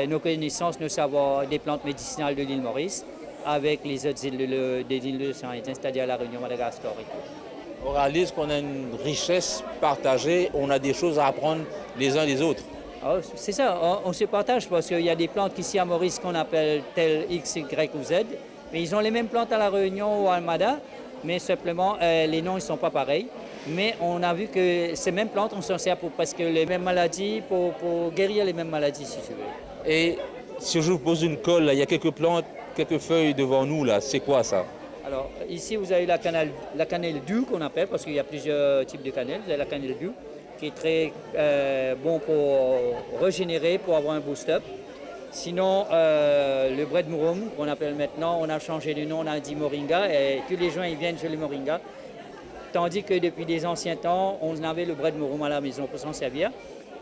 nos connaissances, nos savoirs des plantes médicinales de l'île Maurice avec les autres îles des îles de Saint-Étienne, c'est-à-dire La Réunion, Madagascar et tout. On réalise qu'on a une richesse partagée, on a des choses à apprendre les uns des autres. Oh, c'est ça, on se partage parce qu'il y a des plantes ici à Maurice qu'on appelle telles X, Y ou Z, mais ils ont les mêmes plantes à La Réunion ou à Almada, mais simplement les noms ne sont pas pareils. Mais on a vu que ces mêmes plantes, on s'en sert pour presque les mêmes maladies, pour guérir les mêmes maladies si tu veux. Et si je vous pose une colle, là, il y a quelques plantes, quelques feuilles devant nous, là, c'est quoi ça? Alors ici vous avez la cannelle due qu'on appelle, parce qu'il y a plusieurs types de cannelle. Vous avez la cannelle due qui est très bon pour régénérer, pour avoir un boost-up. Sinon le bread murum qu'on appelle maintenant, on a changé de nom, on a dit moringa et tous les gens ils viennent sur le moringa. Tandis que depuis des anciens temps, on avait le bread murum à la maison pour s'en servir.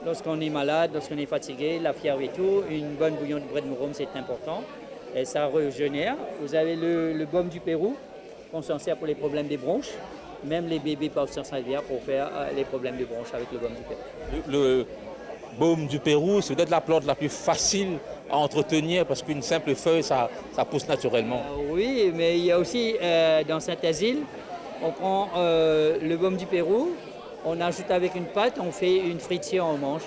Lorsqu'on est malade, lorsqu'on est fatigué, la fièvre et tout, une bonne bouillon de bread murum c'est important. Et ça régénère. Vous avez le baume du Pérou, qu'on s'en sert pour les problèmes des bronches. Même les bébés peuvent s'en servir pour faire les problèmes de bronches avec le baume du Pérou. Le baume du Pérou, c'est peut-être la plante la plus facile à entretenir parce qu'une simple feuille, ça pousse naturellement. Oui, mais il y a aussi dans Saint-Asile, on prend le baume du Pérou, on ajoute avec une pâte, on fait une friture, on mange.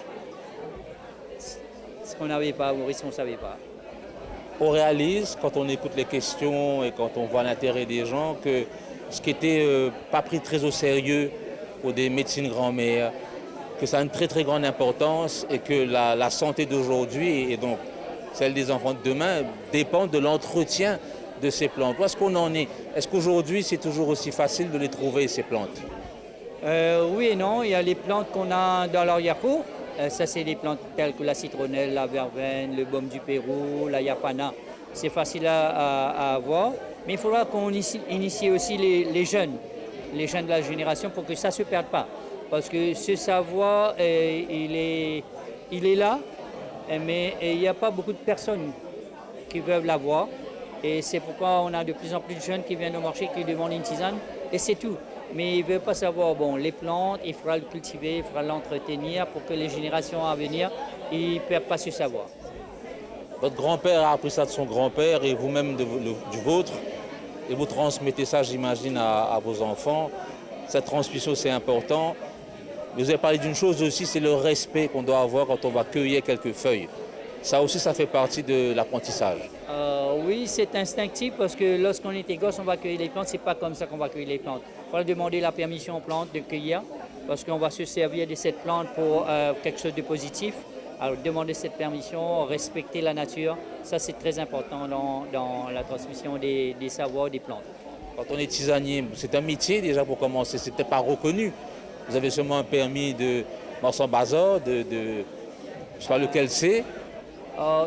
Ce qu'on n'avait pas à Maurice, on ne savait pas. On réalise, quand on écoute les questions et quand on voit l'intérêt des gens, que ce qui n'était pas pris très au sérieux pour des médecines grand-mères, que ça a une très très grande importance et que la santé d'aujourd'hui et donc celle des enfants de demain dépend de l'entretien de ces plantes. Où est-ce qu'on en est? Est-ce qu'aujourd'hui c'est toujours aussi facile de les trouver, ces plantes? Oui et non, il y a les plantes qu'on a dans l'arrière-cour. Ça, c'est des plantes telles que la citronnelle, la verveine, le baume du Pérou, la yapana. C'est facile à avoir, mais il faudra qu'on initie aussi les jeunes de la génération pour que ça ne se perde pas. Parce que ce savoir, il est là, mais il n'y a pas beaucoup de personnes qui veulent l'avoir. Et c'est pourquoi on a de plus en plus de jeunes qui viennent au marché, qui demandent une tisane, et c'est tout. Mais il ne veut pas savoir, bon, les plantes, il faudra le cultiver, il faudra l'entretenir pour que les générations à venir, ils ne perdent pas ce savoir. Votre grand-père a appris ça de son grand-père et vous-même du vôtre. Et vous transmettez ça, j'imagine, à vos enfants. Cette transmission, c'est important. Vous avez parlé d'une chose aussi, c'est le respect qu'on doit avoir quand on va cueillir quelques feuilles. Ça aussi, ça fait partie de l'apprentissage. Oui, c'est instinctif parce que lorsqu'on était gosse, on va cueillir les plantes. C'est pas comme ça qu'on va cueillir les plantes. Il faut demander la permission aux plantes de cueillir parce qu'on va se servir de cette plante pour quelque chose de positif. Alors, demander cette permission, respecter la nature, ça c'est très important dans la transmission des savoirs des plantes. Quand on est tisanier, c'est un métier déjà pour commencer, c'était pas reconnu. Vous avez seulement un permis de Marsan-Bazar, je ne sais pas lequel c'est.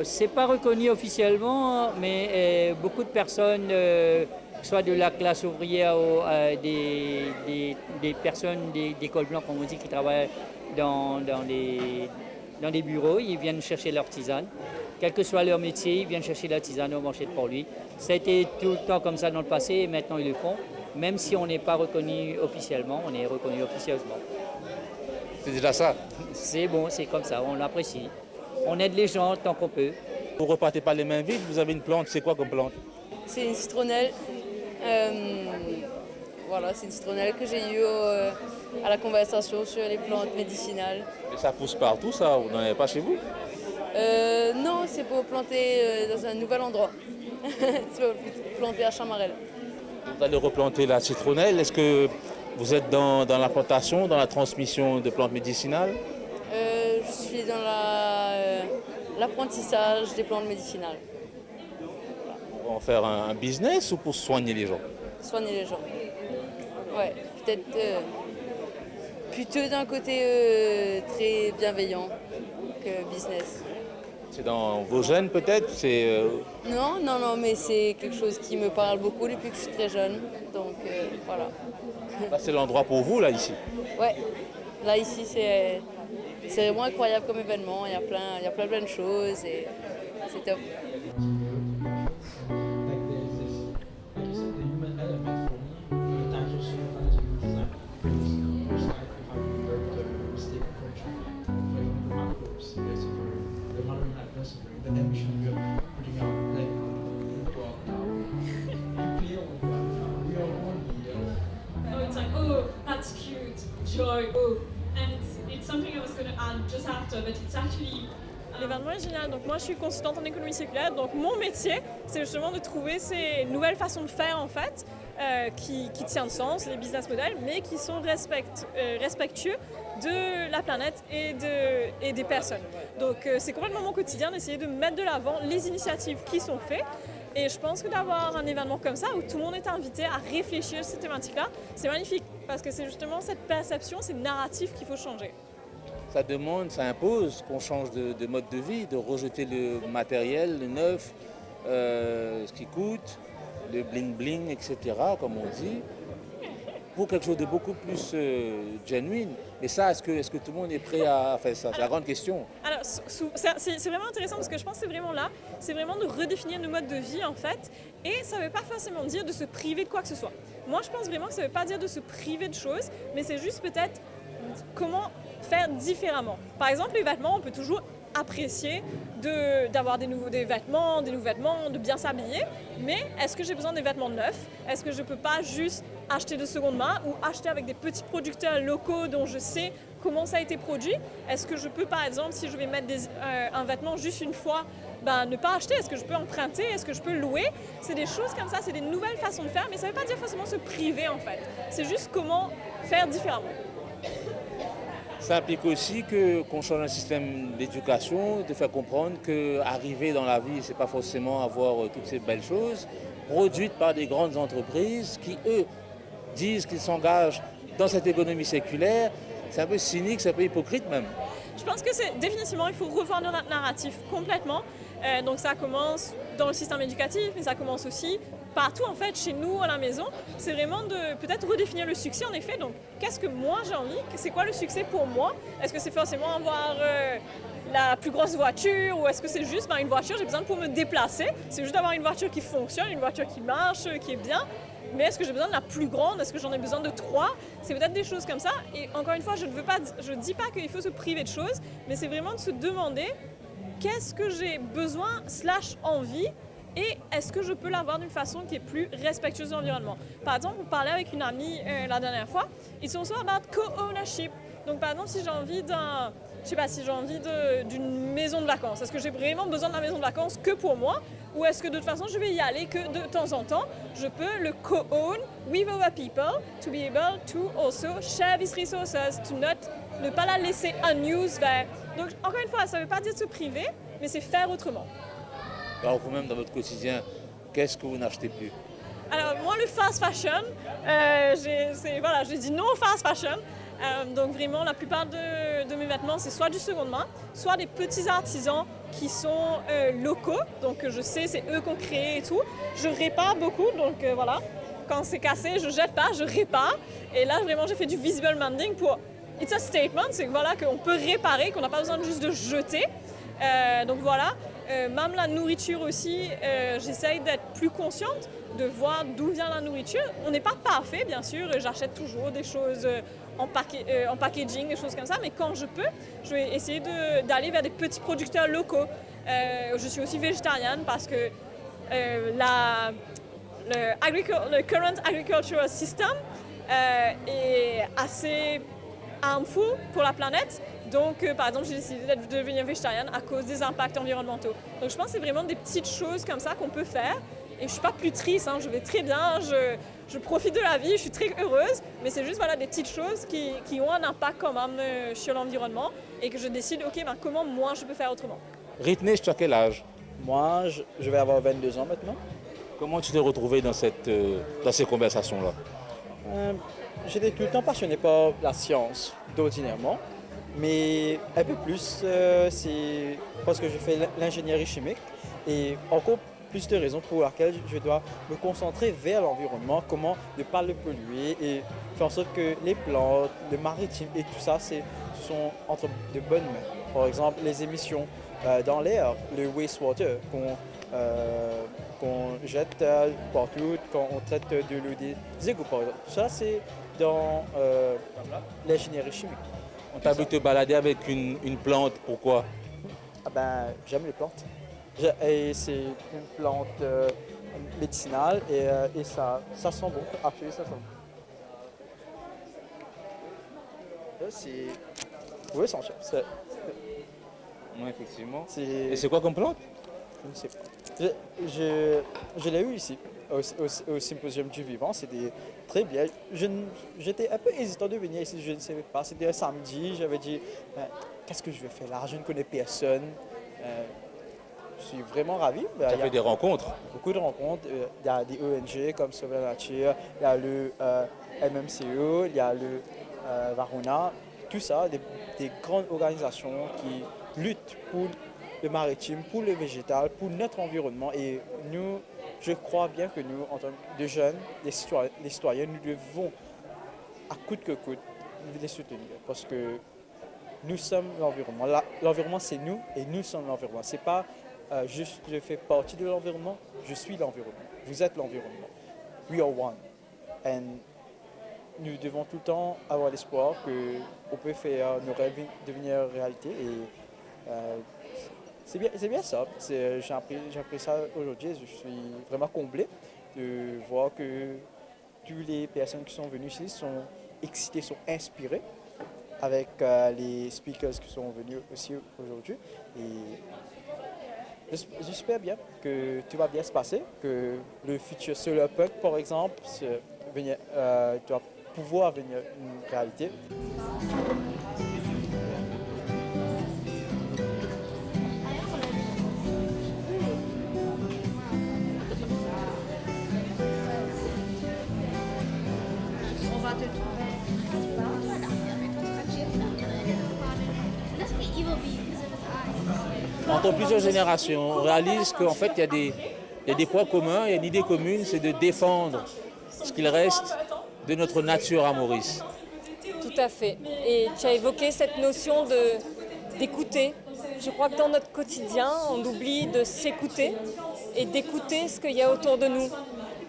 C'est pas reconnu officiellement, mais beaucoup de personnes, soit de la classe ouvrière ou des personnes d'école blanche, comme on dit, qui travaillent dans des bureaux, ils viennent chercher leur tisane. Quel que soit leur métier, ils viennent chercher leur tisane au marché de Port-Louis. Ça a été tout le temps comme ça dans le passé et maintenant ils le font. Même si on n'est pas reconnu officiellement, on est reconnu officieusement. C'est déjà ça? C'est bon, c'est comme ça, on l'apprécie. On aide les gens tant qu'on peut. Vous ne repartez pas les mains vides, vous avez une plante, c'est quoi comme plante? C'est une citronnelle. Voilà, c'est une citronnelle que j'ai eue à la conversation sur les plantes médicinales. Et ça pousse partout, ça? Vous n'en avez pas chez vous? Non, c'est pour planter dans un nouvel endroit. C'est pour planter à Chamarel. Vous allez replanter la citronnelle. Est-ce que vous êtes dans la plantation, dans la transmission de plantes médicinales? Je suis dans l'apprentissage des plantes médicinales. Pour en faire un business ou pour soigner les gens? Soigner les gens. Ouais, peut-être plutôt d'un côté très bienveillant que business. C'est dans vos gènes peut-être? Non, mais c'est quelque chose qui me parle beaucoup depuis que je suis très jeune. Donc voilà. Là, c'est l'endroit pour vous, là, ici? Ouais, là, ici, c'est vraiment incroyable comme événement. Il y a plein de choses et c'est top. Oh, it's like, oh, that's cute, joy, oh. And it's something I was going to add just after, but it's actually... L'événement est génial. Donc moi, je suis consultante en économie circulaire. Donc mon métier, c'est justement de trouver ces nouvelles façons de faire en fait, qui tiennent le sens, les business models, mais qui sont respectueux de la planète et des personnes. Donc c'est complètement mon quotidien d'essayer de mettre de l'avant les initiatives qui sont faites. Et je pense que d'avoir un événement comme ça, où tout le monde est invité à réfléchir à cette thématique-là, c'est magnifique. Parce que c'est justement cette perception, ces narratifs qu'il faut changer. Ça demande, ça impose qu'on change de mode de vie, de rejeter le matériel, le neuf, ce qui coûte, le bling-bling, etc., comme on dit, pour quelque chose de beaucoup plus genuine. Et ça, est-ce que tout le monde est prêt à faire ça? C'est la grande question. Alors, c'est vraiment intéressant parce que je pense que c'est vraiment là, c'est vraiment de redéfinir nos modes de vie en fait. Et ça ne veut pas forcément dire de se priver de quoi que ce soit. Moi, je pense vraiment que ça ne veut pas dire de se priver de choses, mais c'est juste peut-être comment faire différemment. Par exemple, les vêtements, on peut toujours apprécier d'avoir des nouveaux vêtements, de bien s'habiller, mais est-ce que j'ai besoin des vêtements neufs? Est-ce que je ne peux pas juste acheter de seconde main ou acheter avec des petits producteurs locaux dont je sais comment ça a été produit? Est-ce que je peux, par exemple, si je vais mettre un vêtement juste une fois, ne pas acheter? Est-ce que je peux emprunter? Est-ce que je peux louer? C'est des choses comme ça, c'est des nouvelles façons de faire, mais ça ne veut pas dire forcément se priver en fait. C'est juste comment faire différemment. Ça implique aussi qu'on change un système d'éducation, de faire comprendre qu'arriver dans la vie, ce n'est pas forcément avoir toutes ces belles choses, produites par des grandes entreprises qui, eux, disent qu'ils s'engagent dans cette économie séculaire. C'est un peu cynique, c'est un peu hypocrite même. Je pense que c'est définitivement, il faut revoir notre narratif complètement. Donc ça commence dans le système éducatif, mais ça commence aussi partout en fait, chez nous, à la maison. C'est vraiment de peut-être redéfinir le succès en effet. Donc qu'est-ce que moi j'ai envie? C'est quoi le succès pour moi? Est-ce que c'est forcément avoir la plus grosse voiture ou est-ce que c'est juste une voiture, j'ai besoin pour me déplacer? C'est juste d'avoir une voiture qui fonctionne, une voiture qui marche, qui est bien. Mais est-ce que j'ai besoin de la plus grande? Est-ce que j'en ai besoin de 3? C'est peut-être des choses comme ça. Et encore une fois, je ne dis pas qu'il faut se priver de choses, mais c'est vraiment de se demander qu'est-ce que j'ai besoin / envie et est-ce que je peux l'avoir d'une façon qui est plus respectueuse de l'environnement. Par exemple, on parlait avec une amie la dernière fois, it's also about co-ownership. Donc par exemple, si j'ai envie d'une maison de vacances, est-ce que j'ai vraiment besoin de la maison de vacances que pour moi ou est-ce que de toute façon je vais y aller que de temps en temps, je peux le co-own with other people to be able to also share these resources, ne pas la laisser unused. Donc encore une fois, ça ne veut pas dire de se priver, mais c'est faire autrement. Alors vous-même dans votre quotidien, qu'est-ce que vous n'achetez plus? Alors moi le fast fashion, j'ai dit non au fast fashion. Donc vraiment la plupart de mes vêtements c'est soit du seconde main, soit des petits artisans qui sont locaux, donc je sais c'est eux qui ont créé et tout. Je répare beaucoup, donc voilà, quand c'est cassé je jette pas, je répare. Et là vraiment j'ai fait du visible mending pour it's a statement, c'est que voilà qu'on peut réparer, qu'on n'a pas besoin juste de jeter. Donc voilà, même la nourriture aussi, j'essaye d'être plus consciente, de voir d'où vient la nourriture. On n'est pas parfait bien sûr, j'achète toujours des choses en packaging, des choses comme ça, mais quand je peux, je vais essayer d'aller vers des petits producteurs locaux. Je suis aussi végétarienne parce que le current agricultural system est assez harmful pour la planète. Donc, par exemple, j'ai décidé de devenir végétarienne à cause des impacts environnementaux. Donc, je pense que c'est vraiment des petites choses comme ça qu'on peut faire. Et je ne suis pas plus triste, je vais très bien, je profite de la vie, je suis très heureuse. Mais c'est juste des petites choses qui ont un impact quand même sur l'environnement et que je décide, comment moi je peux faire autrement. Ritney, tu as quel âge? Moi, je vais avoir 22 ans maintenant. Comment tu t'es retrouvé dans ces conversations-là? J'étais tout le temps passionné par la science, d'ordinairement. Mais un peu plus, c'est parce que je fais l'ingénierie chimique et encore plus de raisons pour lesquelles je dois me concentrer vers l'environnement, comment ne pas le polluer et faire en sorte que les plantes, le maritime et tout ça, sont entre de bonnes mains. Par exemple, les émissions dans l'air, le wastewater qu'on jette partout quand on traite de l'eau des égouts, par exemple. Ça, c'est dans l'ingénierie chimique. On t'a vu te balader avec une plante, pourquoi? J'aime les plantes. Et c'est une plante médicinale et ça sent bon. Absolument, ça sent bon. Oui, c'est en chef. Oui, effectivement. Et c'est quoi comme plante? Je ne sais pas. Je l'ai eu ici, au Symposium du Vivant. C'était très bien. J'étais un peu hésitant de venir ici, je ne savais pas. C'était un samedi, j'avais dit, qu'est-ce que je vais faire là? Je ne connais personne. Je suis vraiment ravi. Tu as fait des rencontres? Beaucoup de rencontres. Il y a des ONG comme Sauver la Nature, il y a le MMCE, il y a le Varuna. Tout ça, des grandes organisations qui luttent pour le maritime, pour le végétal, pour notre environnement. Et nous, je crois bien que nous, en tant que jeunes, les citoyens, nous devons, à coûte que coûte, les soutenir. Parce que nous sommes l'environnement. L'environnement, c'est nous et nous sommes l'environnement. Ce n'est pas juste je fais partie de l'environnement, je suis l'environnement. Vous êtes l'environnement. We are one. And nous devons tout le temps avoir l'espoir qu'on peut faire nos rêves devenir réalité. Et c'est bien ça. J'ai appris ça aujourd'hui. Je suis vraiment comblé de voir que toutes les personnes qui sont venues ici sont excitées, sont inspirées avec les speakers qui sont venus aussi aujourd'hui. Et j'espère bien que tout va bien se passer, que le futur Solar Punk, par exemple, doit pouvoir devenir une réalité. On va te trouver. Entre plusieurs générations, on réalise qu'en fait, il y a des points communs, il y a une idée commune, c'est de défendre ce qu'il reste de notre nature à Maurice. Tout à fait. Et tu as évoqué cette notion d'écouter. Je crois que dans notre quotidien, on oublie de s'écouter et d'écouter ce qu'il y a autour de nous.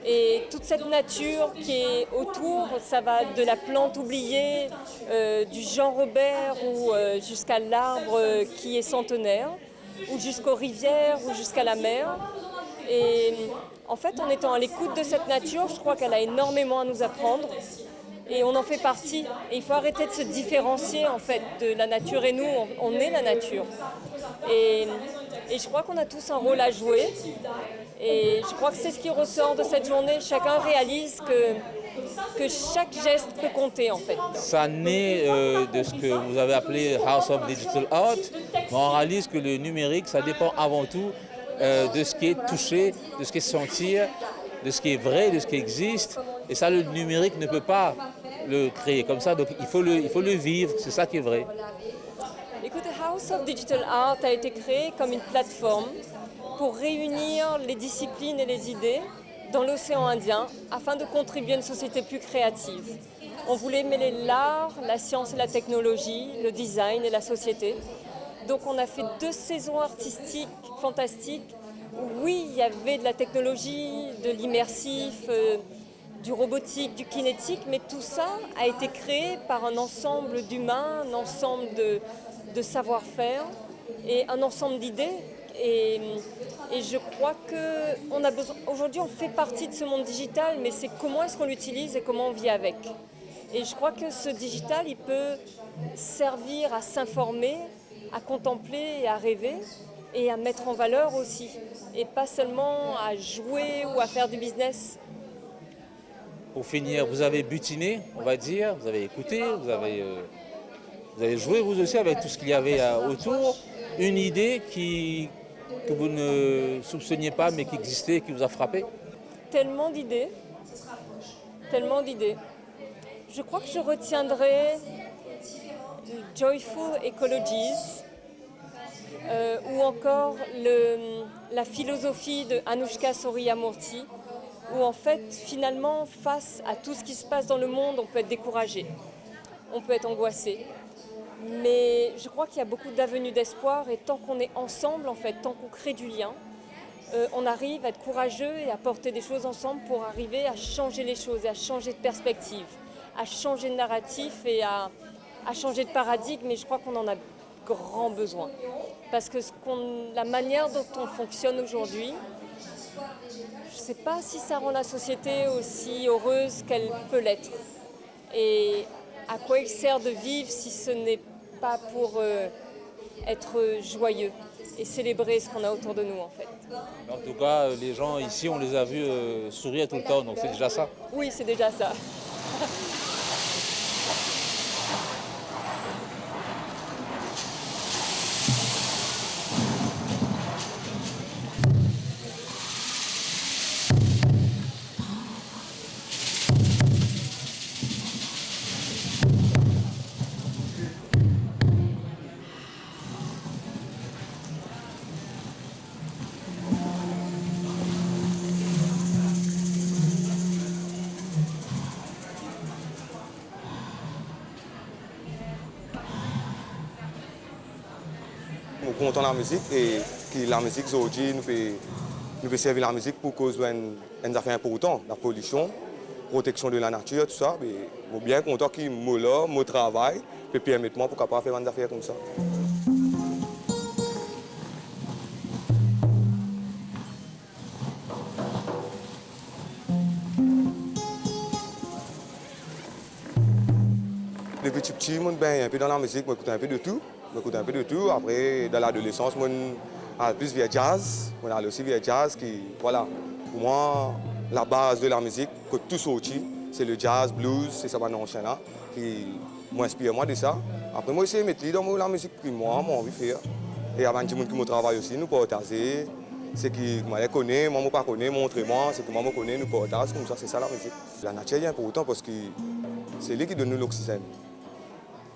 Et toute cette nature qui est autour, ça va de la plante oubliée, du Jean Robert ou jusqu'à l'arbre qui est centenaire. ou jusqu'aux rivières, ou jusqu'à la mer. Et en fait, en étant à l'écoute de cette nature, je crois qu'elle a énormément à nous apprendre. Et on en fait partie. Et il faut arrêter de se différencier en fait de la nature et nous, on est la nature. Et je crois qu'on a tous un rôle à jouer. Et je crois que c'est ce qui ressort de cette journée. Chacun réalise que chaque geste peut compter en fait. Ça naît de ce que vous avez appelé House of Digital Art, mais on réalise que le numérique, ça dépend avant tout de ce qui est touché, de ce qui est sentir, de ce qui est vrai, de ce qui existe. Et ça, le numérique ne peut pas le créer comme ça, donc il faut le vivre, c'est ça qui est vrai. Écoutez, House of Digital Art a été créé comme une plateforme pour réunir les disciplines et les idées dans l'océan Indien afin de contribuer à une société plus créative. On voulait mêler l'art, la science et la technologie, le design et la société. Donc on a fait 2 saisons artistiques fantastiques. Oui, il y avait de la technologie, de l'immersif, du robotique, du kinétique, mais tout ça a été créé par un ensemble d'humains, un ensemble de savoir-faire et un ensemble d'idées. Et je crois qu'on a besoin. Aujourd'hui, on fait partie de ce monde digital, mais c'est comment est-ce qu'on l'utilise et comment on vit avec. Et je crois que ce digital, il peut servir à s'informer, à contempler et à rêver, et à mettre en valeur aussi. Et pas seulement à jouer ou à faire du business. Pour finir, vous avez butiné, on va dire, vous avez écouté, vous avez joué vous aussi avec tout ce qu'il y avait autour. Une idée que vous ne soupçonniez pas mais qui existait et qui vous a frappé? Tellement d'idées. Je crois que je retiendrai Joyful Ecologies ou encore la philosophie de Anushka Souriyamurti, où en fait, finalement, face à tout ce qui se passe dans le monde, on peut être découragé, on peut être angoissé. Mais je crois qu'il y a beaucoup d'avenues d'espoir et tant qu'on est ensemble, en fait, tant qu'on crée du lien, on arrive à être courageux et à porter des choses ensemble pour arriver à changer les choses et à changer de perspective, à changer de narratif et à changer de paradigme. Et je crois qu'on en a grand besoin. Parce que la manière dont on fonctionne aujourd'hui, je ne sais pas si ça rend la société aussi heureuse qu'elle peut l'être. Et à quoi il sert de vivre si ce n'est pas pour être joyeux et célébrer ce qu'on a autour de nous en fait. En tout cas, les gens ici, on les a vus sourire tout le temps, donc c'est déjà ça. Oui, c'est déjà ça. Content la musique et que la musique aujourd'hui nous peut servir la musique pour cause d'une affaire importante, la pollution, protection de la nature, tout ça. Mais je suis bien content que mon travail peut permettre moi pour capable faire des affaires comme ça. Depuis petit, je suis un peu dans la musique, je écoute un peu de tout. Après, dans l'adolescence, je suis plus vers jazz. Je suis aussi vers jazz qui, voilà, pour moi, la base de la musique, que tout sorti, c'est le jazz, blues, c'est ça qu'on enchaîne là, qui m'inspire moi de ça. Après, moi, j'essaie de mettre dans la musique que moi, j'ai envie de faire. Et avant des gens qui me travaillent aussi, nous partager. C'est qui moi les connaît, moi je ne pas connais, montrez-moi, c'est que moi je connais, nous partageons comme ça, c'est ça la musique. La nature est importante parce que c'est lui qui donne nous l'oxygène.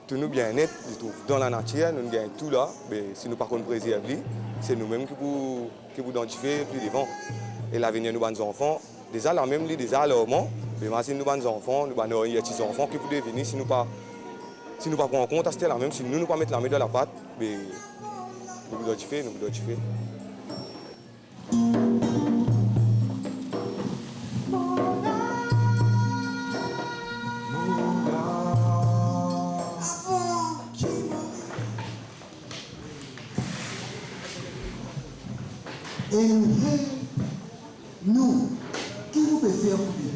Tout nous bien-être, je trouve, dans la nature, nous gagnons tout là, mais si nous ne pouvons pas préserver, c'est nous-mêmes qui pouvons identifier plus devant. Et l'avenir de nos enfants, déjà là même, déjà alarmant, mais imagine nos enfants, nos petits enfants qui peuvent devenir si nous ne pas prendre en compte, c'est la même, si nous ne pas mettre la main dans la pâte, mais nous pouvons identifier. Et nous, qui vous peut faire pour